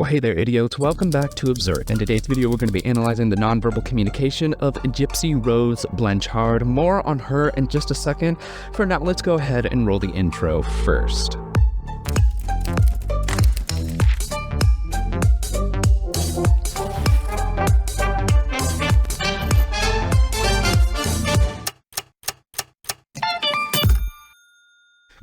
Well, hey there, idiots. Welcome back to Observe. In today's video, we're going to be analyzing the nonverbal communication of Gypsy Rose Blanchard. More on her in just a second. For now, let's go ahead and roll the intro first.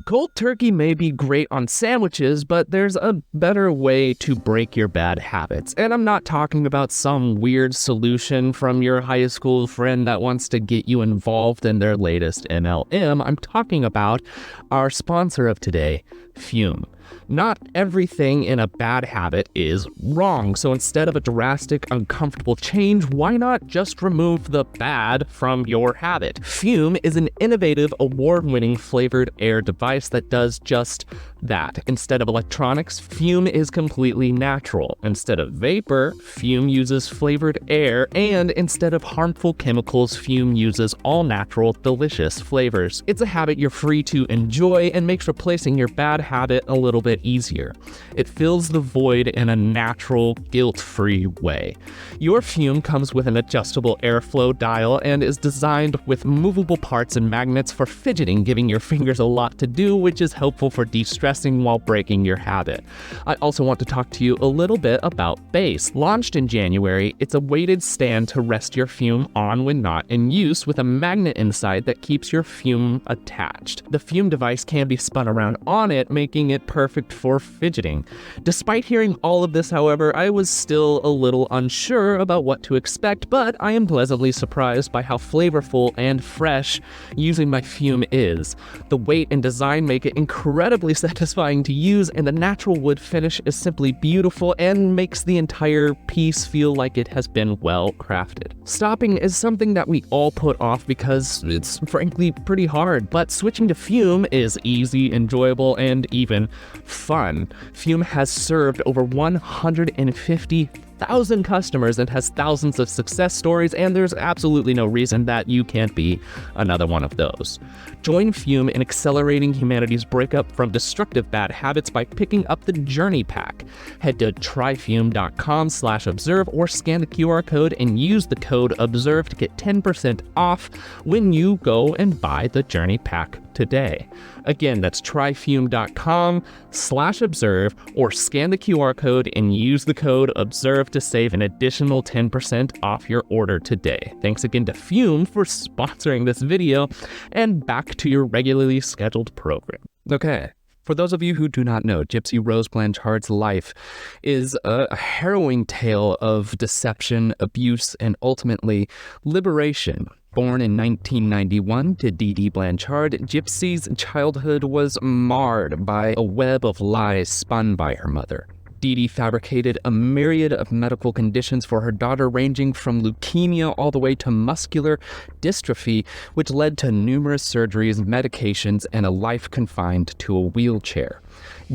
Cold turkey may be great on sandwiches, but there's a better way to break your bad habits. And I'm not talking about some weird solution from your high school friend that wants to get you involved in their latest MLM. I'm talking about our sponsor of today, Fume. Not everything in a bad habit is wrong, so instead of a drastic, uncomfortable change, why not just remove the bad from your habit? Fume is an innovative, award-winning flavored air device that does just that. Instead of electronics, Fume is completely natural. Instead of vapor, Fume uses flavored air, and instead of harmful chemicals, Fume uses all-natural, delicious flavors. It's a habit you're free to enjoy and makes replacing your bad habit a little bit easier. It fills the void in a natural, guilt-free way. Your Fume comes with an adjustable airflow dial and is designed with movable parts and magnets for fidgeting, giving your fingers a lot to do, which is helpful for de-stressing while breaking your habit. I also want to talk to you a little bit about Base. Launched in January, it's a weighted stand to rest your Fume on when not in use, with a magnet inside that keeps your Fume attached. The Fume device can be spun around on it, making it perfect for fidgeting. Despite hearing all of this, however, I was still a little unsure about what to expect, but I am pleasantly surprised by how flavorful and fresh using my Fume is. The weight and design make it incredibly satisfying to use, and the natural wood finish is simply beautiful and makes the entire piece feel like it has been well crafted. Stopping is something that we all put off because it's frankly pretty hard, but switching to Fume is easy, enjoyable, and even fun. Fume has served over 150,000 customers and has thousands of success stories, and there's absolutely no reason that you can't be another one of those. Join Fume in accelerating humanity's breakup from destructive bad habits by picking up the Journey Pack. Head to tryfume.com/observe or scan the QR code and use the code OBSERVE to get 10% off when you go and buy the Journey Pack today. Again, that's tryfume.com/observe or scan the QR code and use the code OBSERVE to save an additional 10% off your order today. Thanks again to Fume for sponsoring this video, and back to your regularly scheduled program. Okay. For those of you who do not know, Gypsy Rose Blanchard's life is a harrowing tale of deception, abuse, and ultimately liberation. Born in 1991 to Dee Dee Blanchard, Gypsy's childhood was marred by a web of lies spun by her mother. Dee Dee fabricated a myriad of medical conditions for her daughter, ranging from leukemia all the way to muscular dystrophy, which led to numerous surgeries, medications, and a life confined to a wheelchair.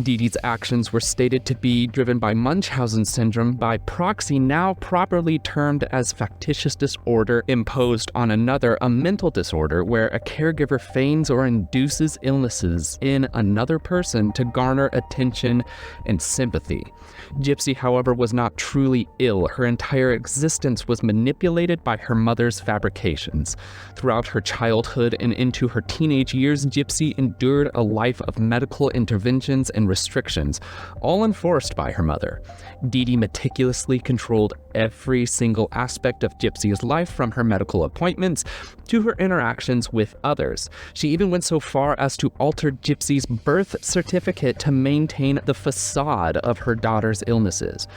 Dee Dee's actions were stated to be driven by Munchausen syndrome, by proxy, now properly termed as factitious disorder imposed on another, a mental disorder where a caregiver feigns or induces illnesses in another person to garner attention and sympathy. Gypsy, however, was not truly ill. Her entire existence was manipulated by her mother's fabrications. Throughout her childhood and into her teenage years, Gypsy endured a life of medical interventions and restrictions, all enforced by her mother. Dee Dee meticulously controlled every single aspect of Gypsy's life, from her medical appointments to her interactions with others. She even went so far as to alter Gypsy's birth certificate to maintain the facade of her daughter's illnesses.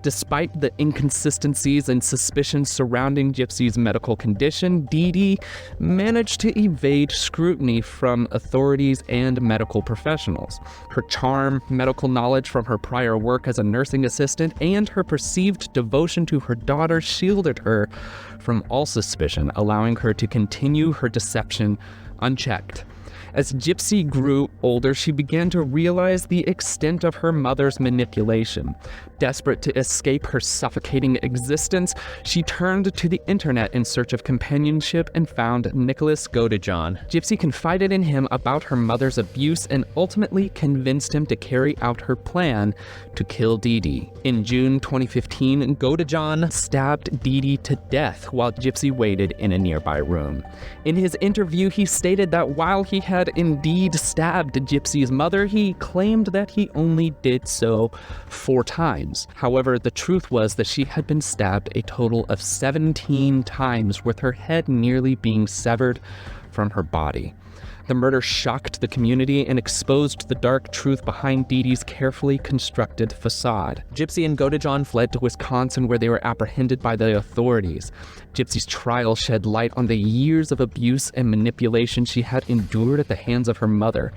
Despite the inconsistencies and suspicions surrounding Gypsy's medical condition, Dee Dee managed to evade scrutiny from authorities and medical professionals. Her charm, medical knowledge from her prior work as a nursing assistant, and her perceived devotion to her daughter shielded her from all suspicion, allowing her to continue her deception unchecked. As Gypsy grew older, she began to realize the extent of her mother's manipulation. Desperate to escape her suffocating existence, she turned to the internet in search of companionship and found Nicholas Godejohn. Gypsy confided in him about her mother's abuse and ultimately convinced him to carry out her plan to kill Dee Dee. In June 2015, Godejohn stabbed Dee Dee to death while Gypsy waited in a nearby room. In his interview, he stated that while he had indeed stabbed Gypsy's mother, he claimed that he only did so 4 times. However, the truth was that she had been stabbed a total of 17 times, with her head nearly being severed from her body. The murder shocked the community and exposed the dark truth behind Dee Dee's carefully constructed facade. Gypsy and Godejohn fled to Wisconsin, where they were apprehended by the authorities. Gypsy's trial shed light on the years of abuse and manipulation she had endured at the hands of her mother.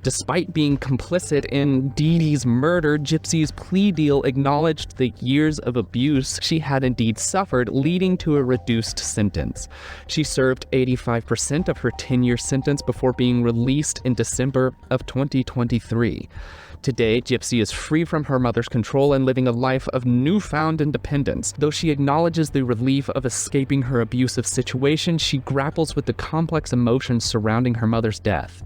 Despite being complicit in Dee Dee's murder, Gypsy's plea deal acknowledged the years of abuse she had indeed suffered, leading to a reduced sentence. She served 85% of her 10-year sentence before being released in December of 2023. Today, Gypsy is free from her mother's control and living a life of newfound independence. Though she acknowledges the relief of escaping her abusive situation, she grapples with the complex emotions surrounding her mother's death.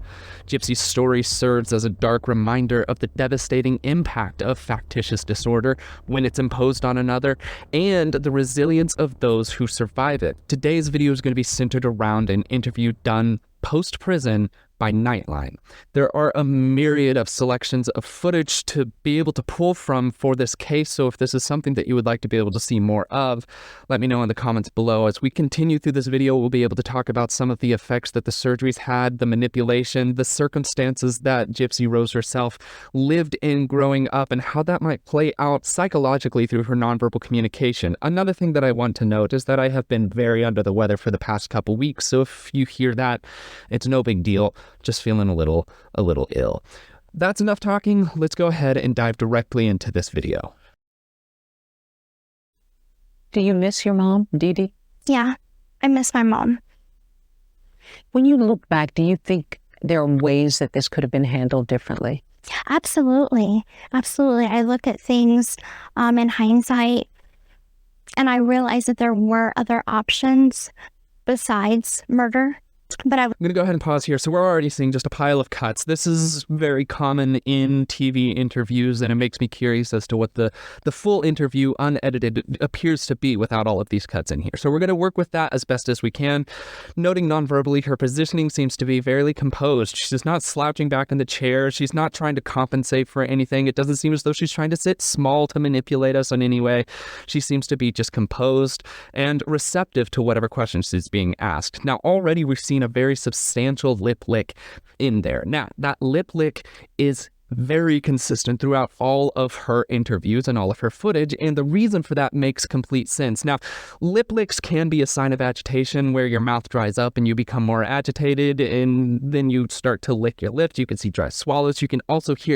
Gypsy's story serves as a dark reminder of the devastating impact of factitious disorder when it's imposed on another, and the resilience of those who survive it. Today's video is going to be centered around an interview done post-prison by Nightline. There are a myriad of selections of footage to be able to pull from for this case, so if this is something that you would like to be able to see more of, let me know in the comments below. As we continue through this video, we'll be able to talk about some of the effects that the surgeries had, the manipulation, the circumstances that Gypsy Rose herself lived in growing up, and how that might play out psychologically through her nonverbal communication. Another thing that I want to note is that I have been very under the weather for the past couple weeks, so if you hear that, it's no big deal. Just feeling a little ill. That's enough talking. Let's go ahead and dive directly into this video. Do you miss your mom, Dee Dee? Yeah, I miss my mom. When you look back, do you think there are ways that this could have been handled differently? Absolutely. Absolutely. I look at things in hindsight, and I realize that there were other options besides murder. But I'm going to go ahead and pause here. So we're already seeing just a pile of cuts. This is very common in TV interviews, and it makes me curious as to what the full interview, unedited, appears to be without all of these cuts in here. So we're going to work with that as best as we can. Noting non-verbally, her positioning seems to be fairly composed. She's not slouching back in the chair. She's not trying to compensate for anything. It doesn't seem as though she's trying to sit small to manipulate us in any way. She seems to be just composed and receptive to whatever questions is being asked. Now, already we've seen a very substantial lip lick in there. Now, that lip lick is very consistent throughout all of her interviews and all of her footage, and the reason for that makes complete sense. Now, lip licks can be a sign of agitation, where your mouth dries up and you become more agitated, and then you start to lick your lips. You can see dry swallows. You can also hear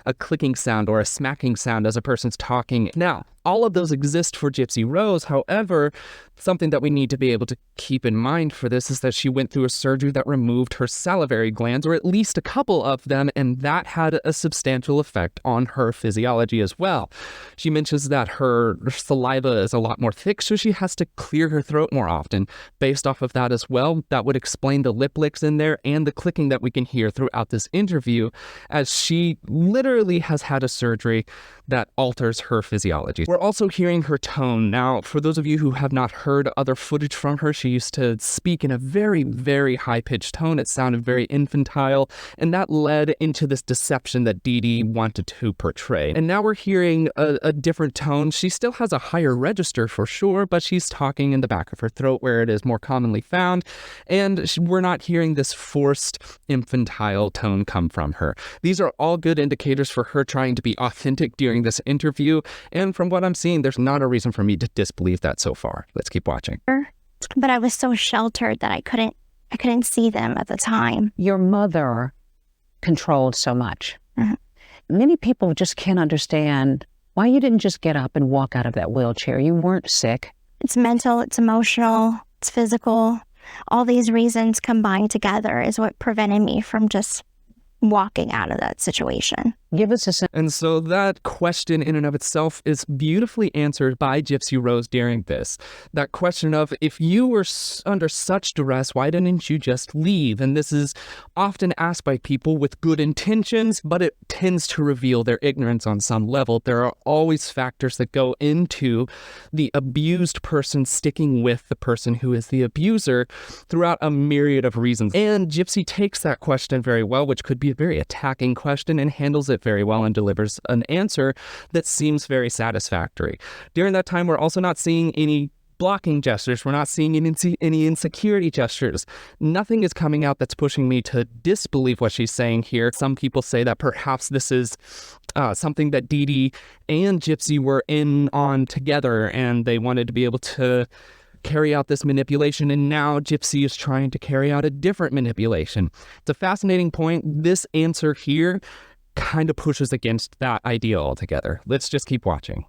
a clicking sound or a smacking sound as a person's talking. Now, all of those exist for Gypsy Rose. However, something that we need to be able to keep in mind for this is that she went through a surgery that removed her salivary glands, or at least a couple of them, and that had a substantial effect on her physiology as well. She mentions that her saliva is a lot more thick, so she has to clear her throat more often. Based off of that as well, that would explain the lip licks in there and the clicking that we can hear throughout this interview, as she literally has had a surgery that alters her physiology. We're also hearing her tone. Now, for those of you who have not heard other footage from her, she used to speak in a very, very high-pitched tone. It sounded very infantile, and that led into this deception that Dee Dee wanted to portray. And now we're hearing a different tone. She still has a higher register for sure, but she's talking in the back of her throat where it is more commonly found, and we're not hearing this forced infantile tone come from her. These are all good indicators for her trying to be authentic during this interview, and from what I'm seeing, there's not a reason for me to disbelieve that so far. Let's keep watching. But I was so sheltered that I couldn't see them at the time. Your mother controlled so much. Mm-hmm. Many people just can't understand why you didn't just get up and walk out of that wheelchair. You weren't sick. It's mental, it's emotional, it's physical. All these reasons combined together is what prevented me from just walking out of that situation. Give us a sense. And so that question in and of itself is beautifully answered by Gypsy Rose during this. That question of, if you were under such duress, why didn't you just leave? And this is often asked by people with good intentions, but it tends to reveal their ignorance on some level. There are always factors that go into the abused person sticking with the person who is the abuser throughout a myriad of reasons. And Gypsy takes that question very well, which could be a very attacking question, and handles it very well and delivers an answer that seems very satisfactory. During that time, we're also not seeing any blocking gestures. We're not seeing any insecurity gestures. Nothing is coming out that's pushing me to disbelieve what she's saying here. Some people say that perhaps this is something that Dee Dee and Gypsy were in on together, and they wanted to be able to carry out this manipulation, and now Gypsy is trying to carry out a different manipulation. It's a fascinating point. This answer here kind of pushes against that idea altogether. Let's just keep watching.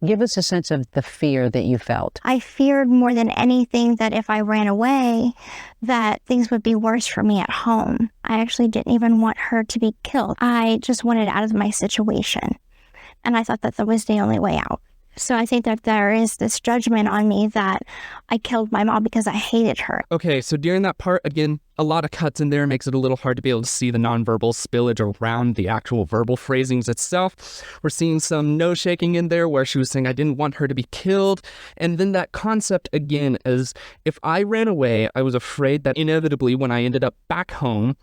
Give us a sense of the fear that you felt. I feared more than anything that if I ran away, that things would be worse for me at home. I actually didn't even want her to be killed. I just wanted out of my situation. And I thought that that was the only way out. So I think that there is this judgment on me that I killed my mom because I hated her. Okay, so during that part, again, a lot of cuts in there makes it a little hard to be able to see the nonverbal spillage around the actual verbal phrasings itself. We're seeing some nose shaking in there where she was saying, I didn't want her to be killed. And then that concept again is, if I ran away, I was afraid that inevitably when I ended up back home,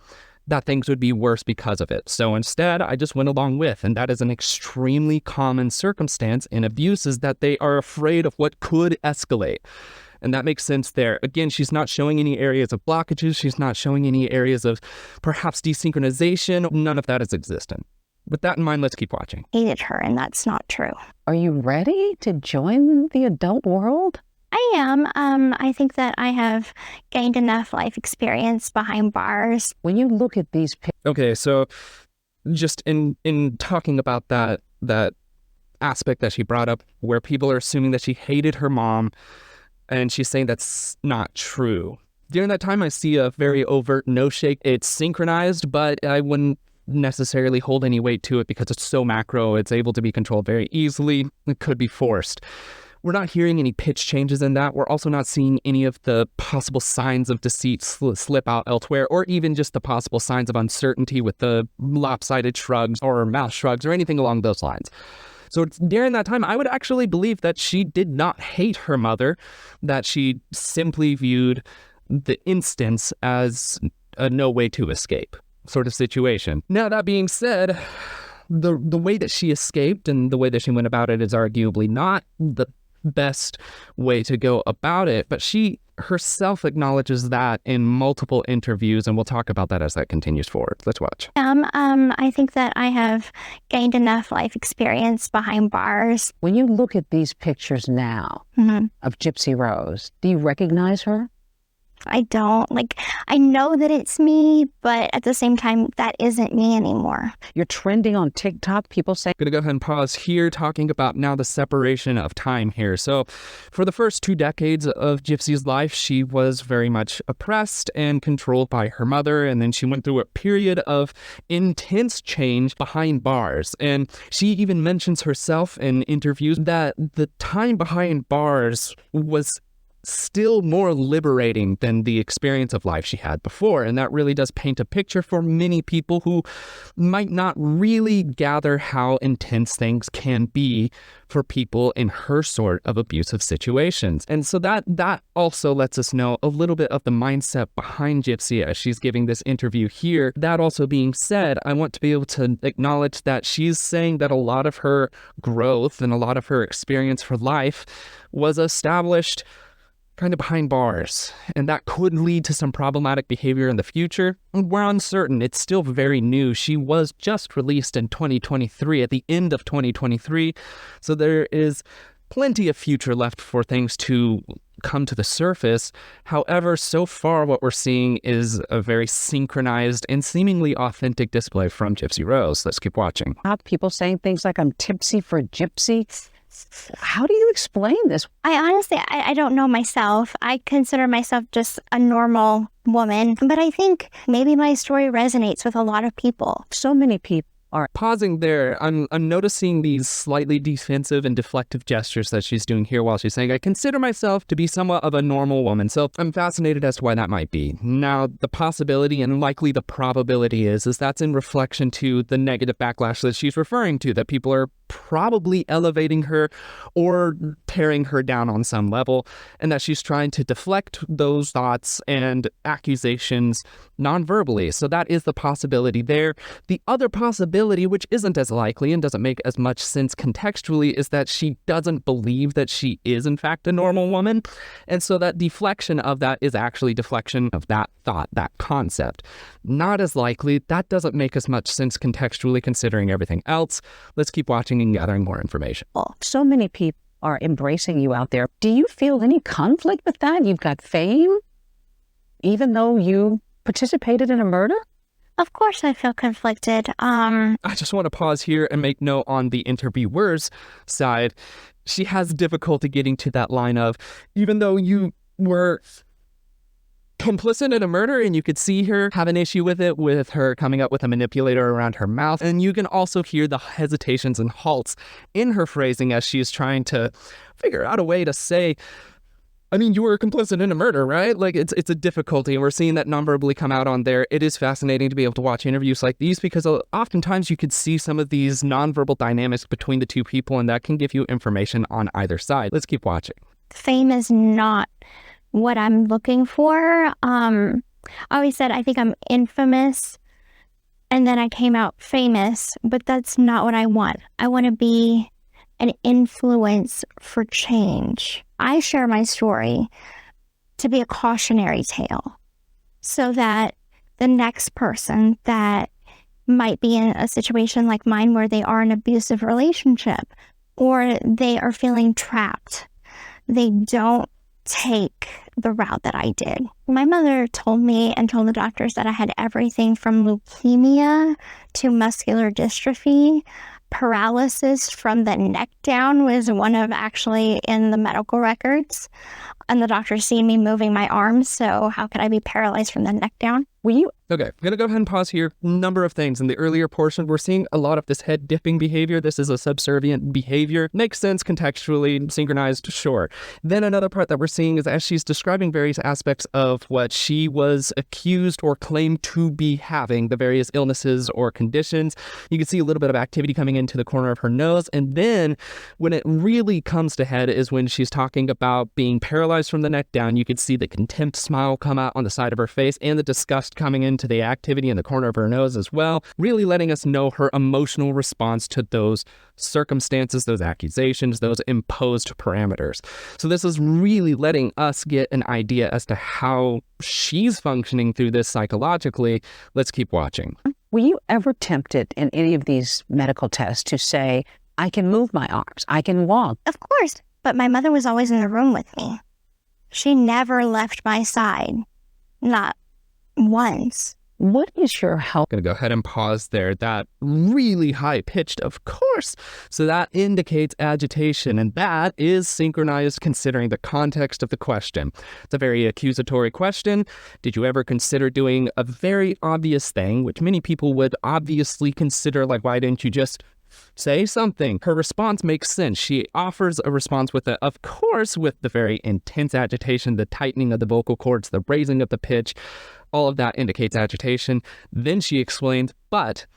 that things would be worse because of it. So instead, I just went along with, and that is an extremely common circumstance in abuse, is that they are afraid of what could escalate. And that makes sense there. Again, she's not showing any areas of blockages. She's not showing any areas of perhaps desynchronization. None of that is existent. With that in mind, let's keep watching. Hated her, and that's not true. Are you ready to join the adult world? I am. I think that I have gained enough life experience behind bars. When you look at these pictures. Okay, so just in talking about that aspect that she brought up, where people are assuming that she hated her mom, and she's saying that's not true. During that time, I see a very overt no shake. It's synchronized, but I wouldn't necessarily hold any weight to it because it's so macro. It's able to be controlled very easily. It could be forced. We're not hearing any pitch changes in that. We're also not seeing any of the possible signs of deceit slip out elsewhere, or even just the possible signs of uncertainty with the lopsided shrugs or mouth shrugs or anything along those lines. So during that time, I would actually believe that she did not hate her mother, that she simply viewed the instance as a no way to escape sort of situation. Now, that being said, the way that she escaped and the way that she went about it is arguably not the best way to go about it, but she herself acknowledges that in multiple interviews, and we'll talk about that as that continues forward. Let's watch. I think that I have gained enough life experience behind bars. When you look at these pictures now of Gypsy Rose, do you recognize her? I don't. I know that it's me, but at the same time, that isn't me anymore. You're trending on TikTok. People say... I'm going to go ahead and pause here, talking about now the separation of time here. So for the first 2 decades of Gypsy's life, she was very much oppressed and controlled by her mother. And then she went through a period of intense change behind bars. And she even mentions herself in interviews that the time behind bars was still more liberating than the experience of life she had before. And that really does paint a picture for many people who might not really gather how intense things can be for people in her sort of abusive situations. And so that also lets us know a little bit of the mindset behind Gypsy as she's giving this interview here. That also being said, I want to be able to acknowledge that she's saying that a lot of her growth and a lot of her experience for life was established kind of behind bars, and that could lead to some problematic behavior in the future. We're uncertain. It's still very new. She was just released in 2023, at the end of 2023, so there is plenty of future left for things to come to the surface. However, so far what we're seeing is a very synchronized and seemingly authentic display from Gypsy Rose. Let's keep watching. People saying things like, I'm tipsy for Gypsy. How do you explain this? I honestly, I don't know myself. I consider myself just a normal woman, but I think maybe my story resonates with a lot of people. So many people are. Pausing there, I'm noticing these slightly defensive and deflective gestures that she's doing here while she's saying, I consider myself to be somewhat of a normal woman. So I'm fascinated as to why that might be. Now, the possibility and likely the probability is that's in reflection to the negative backlash that she's referring to, that people are probably elevating her or tearing her down on some level, and that she's trying to deflect those thoughts and accusations non-verbally. So that is the possibility there. The other possibility, which isn't as likely and doesn't make as much sense contextually, is that she doesn't believe that she is in fact a normal woman. And so that deflection of that is actually deflection of that thought, that concept. Not as likely. That doesn't make as much sense contextually considering everything else. Let's keep watching and gathering more information. So many people are embracing you out there. Do you feel any conflict with that? You've got fame, even though you participated in a murder? Of course I feel conflicted. I just want to pause here and make note on the interviewer's side. She has difficulty getting to that line of, even though you were complicit in a murder, and you could see her have an issue with it, with her coming up with a manipulator around her mouth. And you can also hear the hesitations and halts in her phrasing as she's trying to figure out a way to say, I mean, you were complicit in a murder, right? Like, it's a difficulty, and we're seeing that non-verbally come out on there. It is fascinating to be able to watch interviews like these because oftentimes you could see some of these non-verbal dynamics between the two people, and that can give you information on either side. Let's keep watching. Fame is not what I'm looking for. I always said I think I'm infamous, and then I came out famous, but that's not what I want. I want to be an influence for change. I share my story to be a cautionary tale so that the next person that might be in a situation like mine where they are in an abusive relationship or they are feeling trapped, they don't take the route that I did. My mother told me and told the doctors that I had everything from leukemia to muscular dystrophy. Paralysis from the neck down was one of actually in the medical records. And the doctors seen me moving my arms, so how could I be paralyzed from the neck down? Were you? Okay, I'm going to go ahead and pause here. Number of things. In the earlier portion, we're seeing a lot of this head dipping behavior. This is a subservient behavior. Makes sense contextually, synchronized, sure. Then another part that we're seeing is as she's describing various aspects of what she was accused or claimed to be having, the various illnesses or conditions, you can see a little bit of activity coming into the corner of her nose. And then when it really comes to head is when she's talking about being paralyzed from the neck down. You can see the contempt smile come out on the side of her face and the disgust coming into the activity in the corner of her nose as well, really letting us know her emotional response to those circumstances, those accusations, those imposed parameters. So this is really letting us get an idea as to how she's functioning through this psychologically. Let's keep watching. Were you ever tempted in any of these medical tests to say, I can move my arms, I can walk? Of course, but my mother was always in the room with me. She never left my side, not once. What is your health? I'm going to go ahead and pause there. That really high pitched, of course. So that indicates agitation, and that is synchronized considering the context of the question. It's a very accusatory question. Did you ever consider doing a very obvious thing, which many people would obviously consider, like, why didn't you just say something? Her response makes sense. She offers a response with of course, with the very intense agitation, the tightening of the vocal cords, the raising of the pitch. All of that indicates agitation. Then she explained, but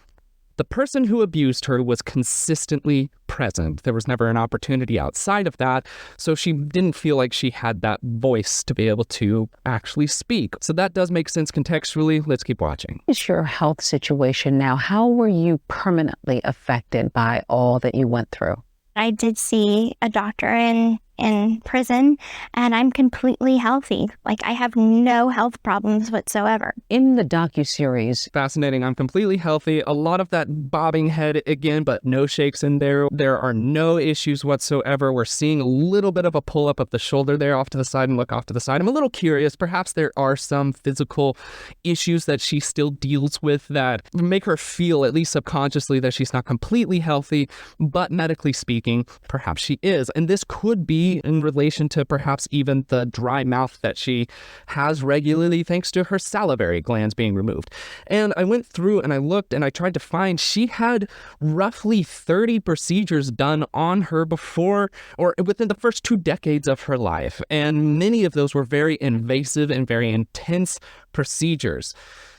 the person who abused her was consistently present. There was never an opportunity outside of that, so she didn't feel like she had that voice to be able to actually speak. So that does make sense contextually. Let's keep watching. What is your health situation now? How were you permanently affected by all that you went through? I did see a doctor, and in prison, and I'm completely healthy. Like, I have no health problems whatsoever. In the docuseries, Fascinating. I'm completely healthy. A lot of that bobbing head again, but no shakes in there. There are no issues whatsoever. We're seeing a little bit of a pull up of the shoulder there off to the side and look off to the side. I'm a little curious. Perhaps there are some physical issues that she still deals with that make her feel, at least subconsciously, that she's not completely healthy, but medically speaking, perhaps she is. And this could be in relation to perhaps even the dry mouth that she has regularly thanks to her salivary glands being removed. And I went through and I looked and I tried to find, she had roughly 30 procedures done on her before or within the first 2 decades of her life. And many of those were very invasive and very intense procedures.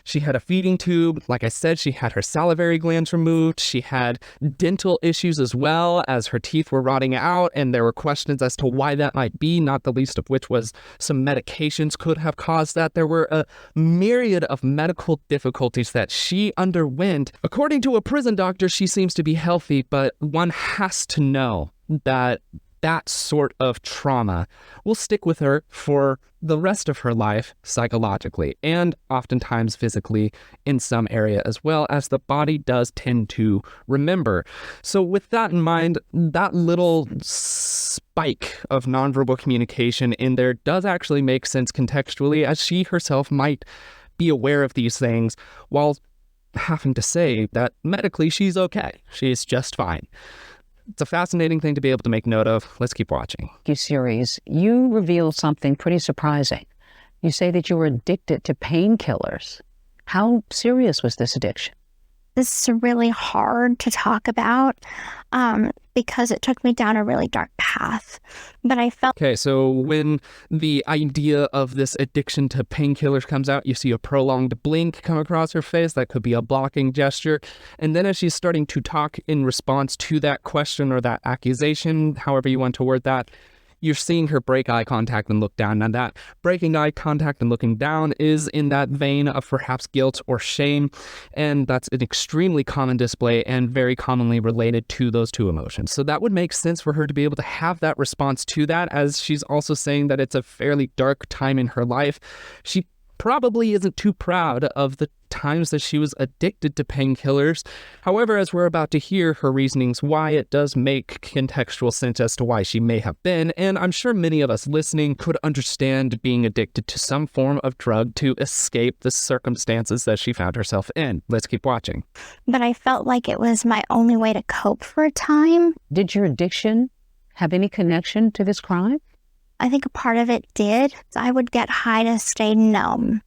She had a feeding tube. Like I said, she had her salivary glands removed. She had dental issues as well, as her teeth were rotting out, and there were questions as to why that might be, not the least of which was some medications could have caused that. There were a myriad of medical difficulties that she underwent. According to a prison doctor, she seems to be healthy, but one has to know that that sort of trauma will stick with her for the rest of her life psychologically and oftentimes physically in some area, as well as the body does tend to remember. So with that in mind, that little spike of nonverbal communication in there does actually make sense contextually, as she herself might be aware of these things while having to say that medically she's okay. She's just fine. It's a fascinating thing to be able to make note of. Let's keep watching. series, you reveal something pretty surprising. You say that you were addicted to painkillers. How serious was this addiction? This is really hard to talk about because it took me down a really dark path. But I felt... Okay, so when the idea of this addiction to painkillers comes out, you see a prolonged blink come across her face. That could be a blocking gesture. And then as she's starting to talk in response to that question or that accusation, however you want to word that, you're seeing her break eye contact and look down. Now that breaking eye contact and looking down is in that vein of perhaps guilt or shame, and that's an extremely common display and very commonly related to those two emotions. So that would make sense for her to be able to have that response to that, as she's also saying that it's a fairly dark time in her life. She probably isn't too proud of the times that she was addicted to painkillers. However, as we're about to hear her reasonings why, it does make contextual sense as to why she may have been, and I'm sure many of us listening could understand being addicted to some form of drug to escape the circumstances that she found herself in. Let's keep watching. But I felt like it was my only way to cope for a time. Did your addiction have any connection to this crime? I think a part of it did. I would get high to stay numb,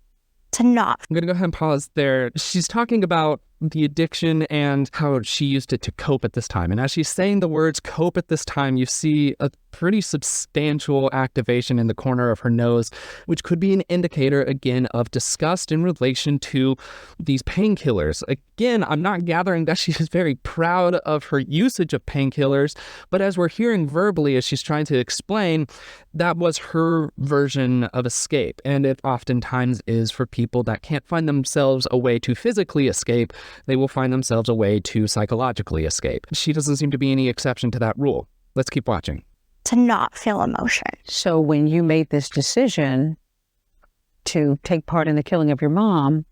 to not. I'm going to go ahead and pause there. She's talking about the addiction and how she used it to cope at this time. And as she's saying the words cope at this time, you see a pretty substantial activation in the corner of her nose, which could be an indicator, again, of disgust in relation to these painkillers. Again, I'm not gathering that she is very proud of her usage of painkillers, but as we're hearing verbally, as she's trying to explain, that was her version of escape. And it oftentimes is for people that can't find themselves a way to physically escape. They will find themselves a way to psychologically escape. She doesn't seem to be any exception to that rule. Let's keep watching. To not feel emotion. So when you made this decision to take part in the killing of your mom,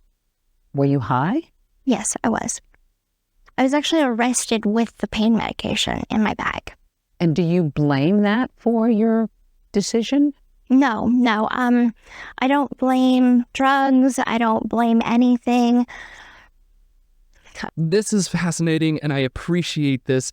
were you high? Yes, I was. I was actually arrested with the pain medication in my bag. And do you blame that for your decision? No. I don't blame drugs. I don't blame anything. This is fascinating, and I appreciate this.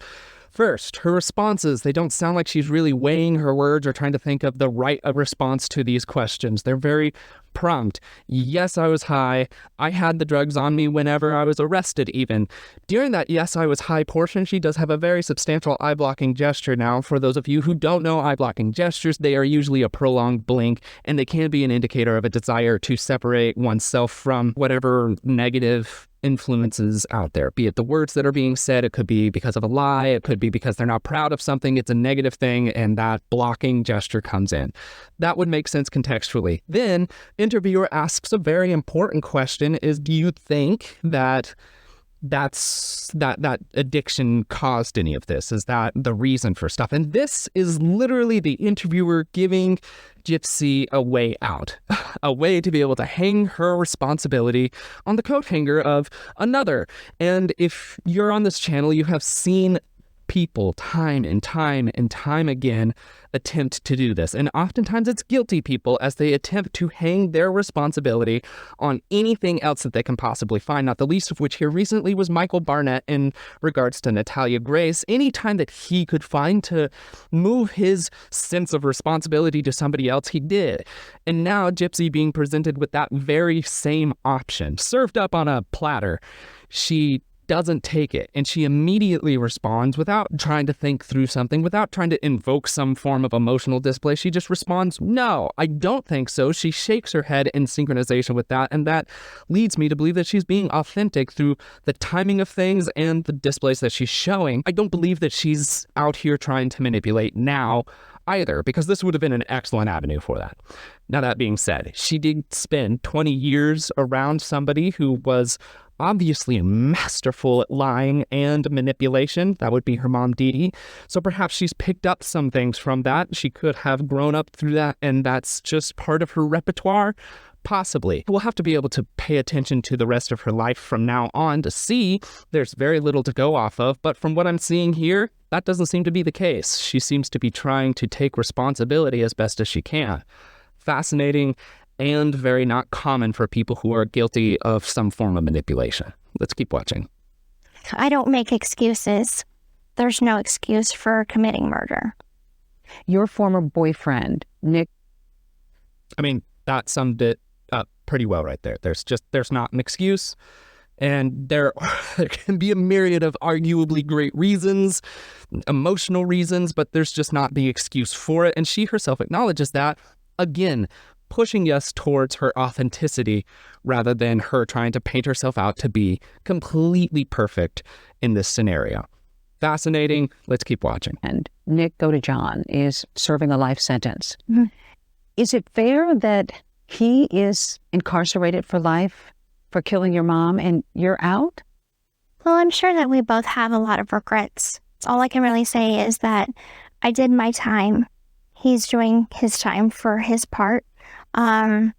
First, her responses, they don't sound like she's really weighing her words or trying to think of the right response to these questions. They're very prompt. Yes, I was high. I had the drugs on me whenever I was arrested even. During that yes, I was high portion, she does have a very substantial eye-blocking gesture. Now, for those of you who don't know eye-blocking gestures, they are usually a prolonged blink, and they can be an indicator of a desire to separate oneself from whatever negative influences out there, be it the words that are being said. It could be because of a lie. It could be because they're not proud of something. It's a negative thing, and that blocking gesture comes in. That would make sense contextually. Then, interviewer asks a very important question is, do you think that that addiction caused any of this? Is that the reason for stuff? And this is literally the interviewer giving Gypsy a way out, a way to be able to hang her responsibility on the coat hanger of another. And if you're on this channel, you have seen people time and time again attempt to do this. And oftentimes it's guilty people as they attempt to hang their responsibility on anything else that they can possibly find, not the least of which here recently was Michael Barnett in regards to Natalia Grace. Anytime that he could find to move his sense of responsibility to somebody else, he did. And now Gypsy being presented with that very same option, served up on a platter, she doesn't take it, and she immediately responds without trying to think through something, without trying to invoke some form of emotional display. She just responds, "No, I don't think so." She shakes her head in synchronization with that, and that leads me to believe that she's being authentic through the timing of things and the displays that she's showing. I don't believe that she's out here trying to manipulate now either, because this would have been an excellent avenue for that. Now, that being said, she did spend 20 years around somebody who was obviously masterful at lying and manipulation. That would be her mom, Dee Dee. So perhaps she's picked up some things from that. She could have grown up through that, and that's just part of her repertoire. Possibly. We'll have to be able to pay attention to the rest of her life from now on to see. There's very little to go off of, but from what I'm seeing here, that doesn't seem to be the case. She seems to be trying to take responsibility as best as she can. Fascinating and very not common for people who are guilty of some form of manipulation. Let's keep watching. I don't make excuses. There's no excuse for committing murder. Your former boyfriend, Nick. I mean, that summed it up pretty well right there. There's not an excuse. And there can be a myriad of arguably great reasons, emotional reasons, but there's just not the excuse for it. And she herself acknowledges that. Again, pushing us towards her authenticity rather than her trying to paint herself out to be completely perfect in this scenario. Fascinating. Let's keep watching. And Nick Godejohn is serving a life sentence. Mm-hmm. Is it fair that he is incarcerated for life for killing your mom and you're out? Well, I'm sure that we both have a lot of regrets. All I can really say is that I did my time. He's doing his time for his part. And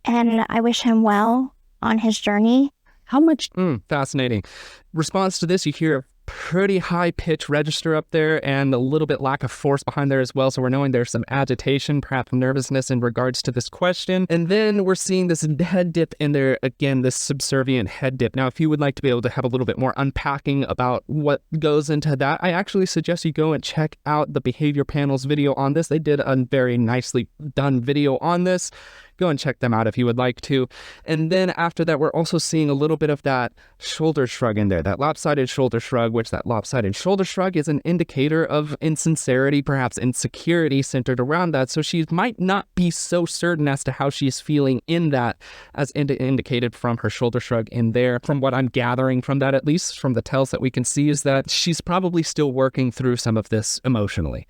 I wish him well on his journey. How much? Fascinating. Response to this, you hear a pretty high pitch register up there and a little bit lack of force behind there as well. So we're knowing there's some agitation, perhaps nervousness in regards to this question. And then we're seeing this head dip in there again, this subservient head dip. Now, if you would like to be able to have a little bit more unpacking about what goes into that, I actually suggest you go and check out the Behavior Panel's video on this. They did a very nicely done video on this. Go and check them out if you would like to. And then after that, we're also seeing a little bit of that shoulder shrug in there, that lopsided shoulder shrug, which that lopsided shoulder shrug is an indicator of insincerity, perhaps insecurity centered around that. So she might not be so certain as to how she's feeling in that, as indicated from her shoulder shrug in there. From what I'm gathering from that, at least from the tells that we can see, is that she's probably still working through some of this emotionally.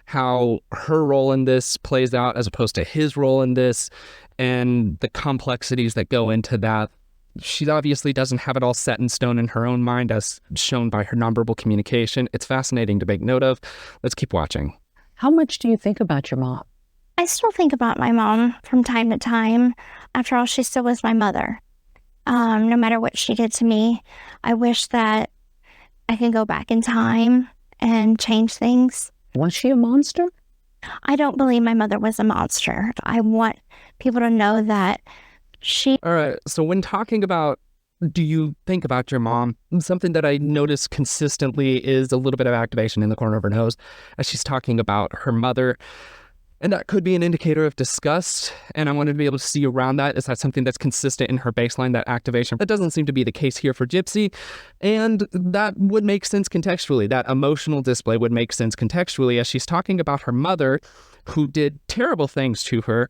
How her role in this plays out as opposed to his role in this, and the complexities that go into that. She obviously doesn't have it all set in stone in her own mind, as shown by her nonverbal communication. It's fascinating to make note of. Let's keep watching. How much do you think about your mom? I still think about my mom from time to time. After all, she still was my mother. No matter what she did to me, I wish that I could go back in time and change things. Was she a monster? I don't believe my mother was a monster. I want people to know that she... All right, so when talking about, do you think about your mom, something that I notice consistently is a little bit of activation in the corner of her nose as she's talking about her mother. And that could be an indicator of disgust, and I wanted to be able to see around that. Is that something that's consistent in her baseline, that activation? That doesn't seem to be the case here for Gypsy, and that would make sense contextually. That emotional display would make sense contextually as she's talking about her mother, who did terrible things to her.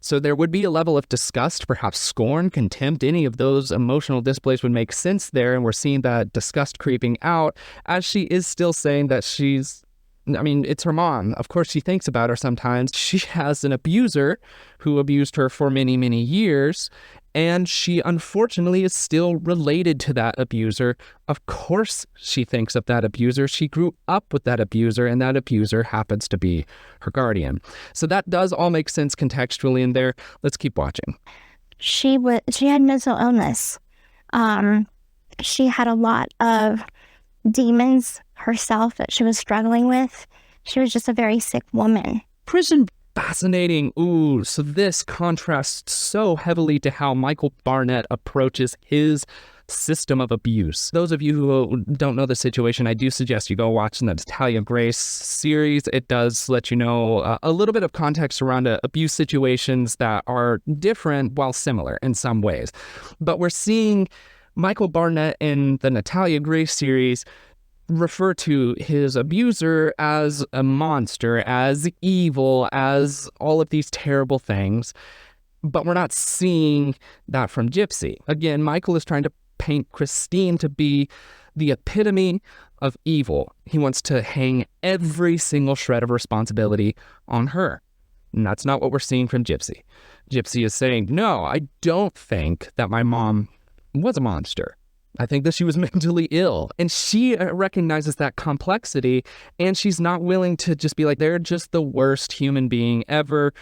So there would be a level of disgust, perhaps scorn, contempt. Any of those emotional displays would make sense there, and we're seeing that disgust creeping out as she is still saying that she's I mean, it's her mom. Of course, she thinks about her sometimes. She has an abuser who abused her for many, many years, and she unfortunately is still related to that abuser. Of course, she thinks of that abuser. She grew up with that abuser, and that abuser happens to be her guardian. So that does all make sense contextually in there. Let's keep watching. She had mental illness. She had a lot of demons herself that she was struggling with. She was just a very sick woman. Prison. Fascinating. Ooh, so this contrasts so heavily to how Michael Barnett approaches his system of abuse. Those of you who don't know the situation, I do suggest you go watch the Natalia Grace series. It does let you know a little bit of context around abuse situations that are different while similar in some ways. But we're seeing Michael Barnett in the Natalia Grace series refer to his abuser as a monster, as evil, as all of these terrible things. But we're not seeing that from Gypsy. Again, Michael is trying to paint Christine to be the epitome of evil. He wants to hang every single shred of responsibility on her. And that's not what we're seeing from Gypsy. Gypsy is saying, no, I don't think that my mom was a monster. I think that she was mentally ill, and she recognizes that complexity, and she's not willing to just be like, they're just the worst human being ever.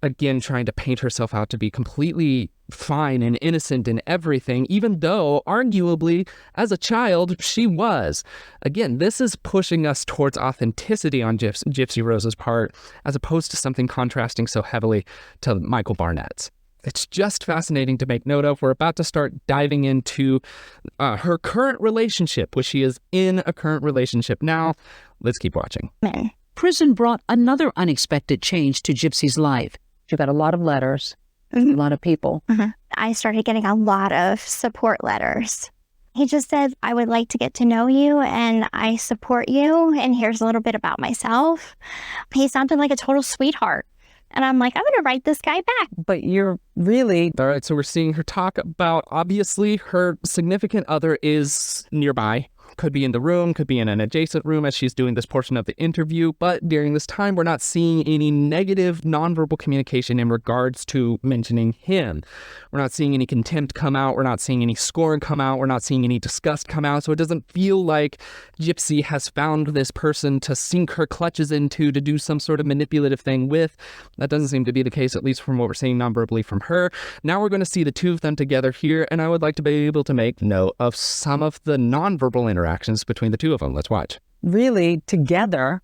Again, trying to paint herself out to be completely fine and innocent in everything, even though arguably as a child, she was. Again, this is pushing us towards authenticity on Gypsy Rose's part, as opposed to something contrasting so heavily to Michael Barnett's. It's just fascinating to make note of. We're about to start diving into her current relationship, which she is in a current relationship now. Let's keep watching. Prison brought another unexpected change to Gypsy's life. She got a lot of letters, a lot of people. I started getting a lot of support letters. He just said, I would like to get to know you and I support you. And here's a little bit about myself. He sounded like a total sweetheart. And I'm like, I'm going to write this guy back. But you're really... All right, so we're seeing her talk about, obviously, her significant other is nearby. Could be in the room, could be in an adjacent room as she's doing this portion of the interview. But during this time, we're not seeing any negative nonverbal communication in regards to mentioning him. We're not seeing any contempt come out. We're not seeing any scorn come out. We're not seeing any disgust come out. So it doesn't feel like Gypsy has found this person to sink her clutches into, to do some sort of manipulative thing with. That doesn't seem to be the case, at least from what we're seeing nonverbally from her. Now we're going to see the two of them together here, and I would like to be able to make note of some of the nonverbal interactions between the two of them. Let's watch. really together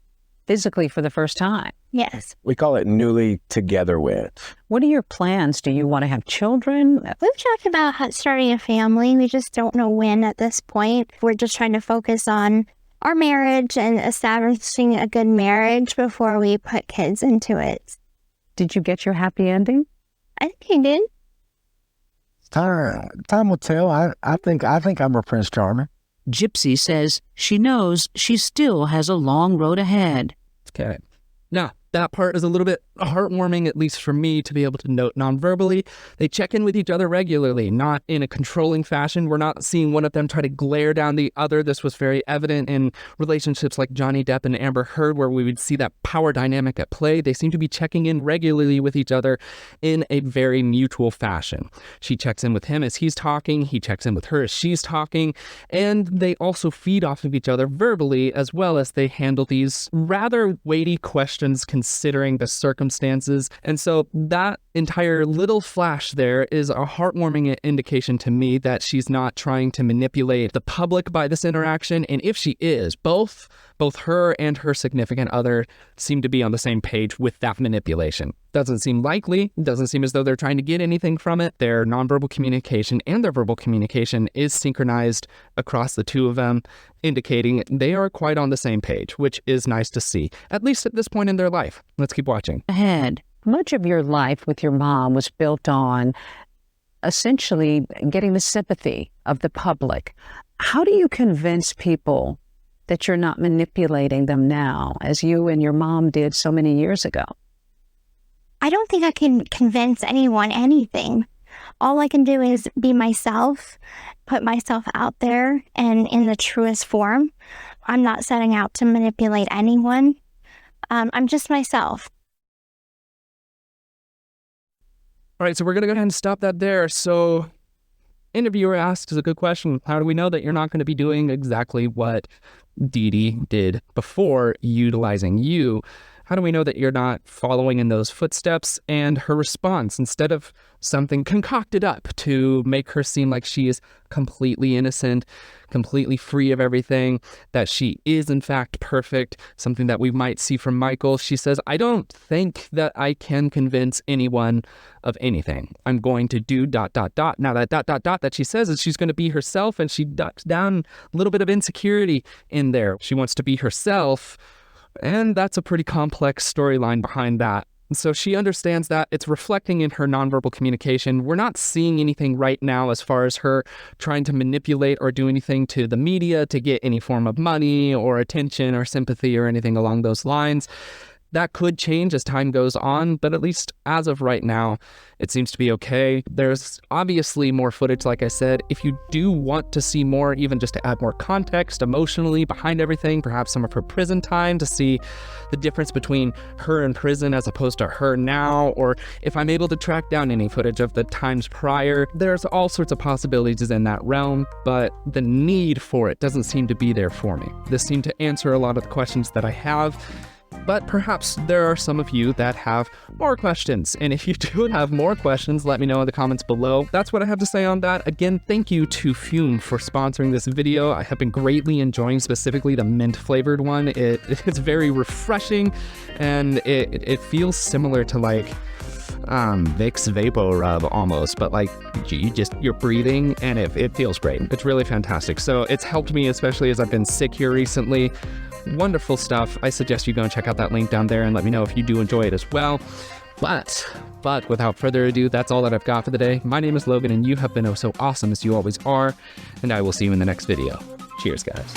physically for the first time. Yes. We call it newly together with. What are your plans? Do you want to have children? We've talked about starting a family. We just don't know when at this point. We're just trying to focus on our marriage and establishing a good marriage before we put kids into it. Did you get your happy ending? I think he did. Time will tell. I think I'm a Prince Charming. Gypsy says she knows she still has a long road ahead. Okay. Now, that part is a little bit heartwarming, at least for me, to be able to note non-verbally. They check in with each other regularly, not in a controlling fashion. We're not seeing one of them try to glare down the other. This was very evident in relationships like Johnny Depp and Amber Heard, where we would see that power dynamic at play. They seem to be checking in regularly with each other in a very mutual fashion. She checks in with him as he's talking. He checks in with her as she's talking. And they also feed off of each other verbally, as well as they handle these rather weighty questions considering the circumstances. And so that entire little flash there is a heartwarming indication to me that she's not trying to manipulate the public by this interaction. And if she is, both her and her significant other seem to be on the same page with that manipulation. Doesn't seem likely. Doesn't seem as though they're trying to get anything from it. Their nonverbal communication and their verbal communication is synchronized across the two of them, indicating they are quite on the same page, which is nice to see, at least at this point in their life. Let's keep watching. Ahead. Much of your life with your mom was built on essentially getting the sympathy of the public. How do you convince people that you're not manipulating them now, as you and your mom did so many years ago? I don't think I can convince anyone anything. All I can do is be myself, put myself out there and in the truest form. I'm not setting out to manipulate anyone. I'm just myself. All right, so we're going to go ahead and stop that there. So interviewer asks a good question. How do we know that you're not going to be doing exactly what Dee Dee did before utilizing you? How do we know that you're not following in those footsteps? And her response, instead of something concocted up to make her seem like she is completely innocent, completely free of everything, that she is in fact perfect, something that we might see from Michael, she says, I don't think that I can convince anyone of anything. I'm going to do ... Now that ... that she says is she's going to be herself, and she ducks down a little bit of insecurity in there. She wants to be herself. And that's a pretty complex storyline behind that. And so she understands that. It's reflecting in her nonverbal communication. We're not seeing anything right now as far as her trying to manipulate or do anything to the media to get any form of money or attention or sympathy or anything along those lines. That could change as time goes on, but at least as of right now, it seems to be okay. There's obviously more footage, like I said. If you do want to see more, even just to add more context emotionally behind everything, perhaps some of her prison time to see the difference between her in prison as opposed to her now, or if I'm able to track down any footage of the times prior, there's all sorts of possibilities in that realm, but the need for it doesn't seem to be there for me. This seemed to answer a lot of the questions that I have. But perhaps there are some of you that have more questions. And if you do have more questions, let me know in the comments below. That's what I have to say on that. Again, thank you to Fume for sponsoring this video. I have been greatly enjoying specifically the mint flavored one. It's very refreshing, and it feels similar to like Vicks Vapor Rub almost, but like you're breathing and it feels great. It's really fantastic. So it's helped me, especially as I've been sick here recently. Wonderful stuff. I suggest you go and check out that link down there and let me know if you do enjoy it as well. But without further ado, that's all that I've got for the day. My name is Logan, and you have been oh so awesome as you always are, and I will see you in the next video. Cheers, guys.